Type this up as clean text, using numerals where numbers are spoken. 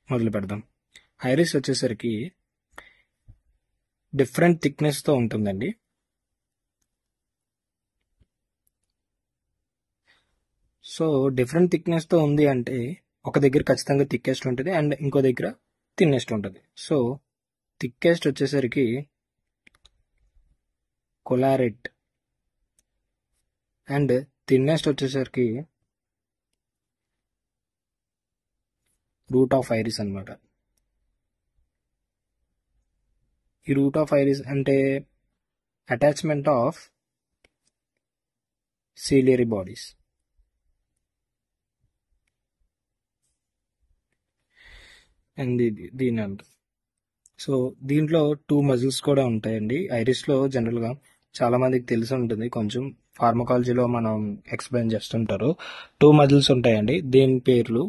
మొదలు పెడదాం. ఐరిస్ వచ్చేసరికి డిఫరెంట్ థిక్నెస్తో ఉంటుందండి. సో డిఫరెంట్ థిక్నెస్తో ఉంది అంటే ఒక దగ్గర ఖచ్చితంగా థిక్కెస్ట్ ఉంటుంది అండ్ ఇంకో దగ్గర థిన్నెస్ట్ ఉంటుంది. సో థిక్కెస్ట్ వచ్చేసరికి కొలారెట్ అండ్ థిన్నెస్ట్ వచ్చేసరికి రూట్ ఆఫ్ ఐరిస్ అనమాట. ఈ రూట్ ఆఫ్ ఐరిస్ అంటే attachment of ciliary bodies. And దీని అంత. సో దీంట్లో 2 మజిల్స్ కూడా ఉంటాయండి. ఐరిస్లో జనరల్గా చాలా మందికి తెలిసి ఉంటుంది, కొంచెం ఫార్మకాలజీలో మనం ఎక్స్ప్లెయిన్ చేస్తుంటారు. 2 మజిల్స్ ఉంటాయండి. దీని పేర్లు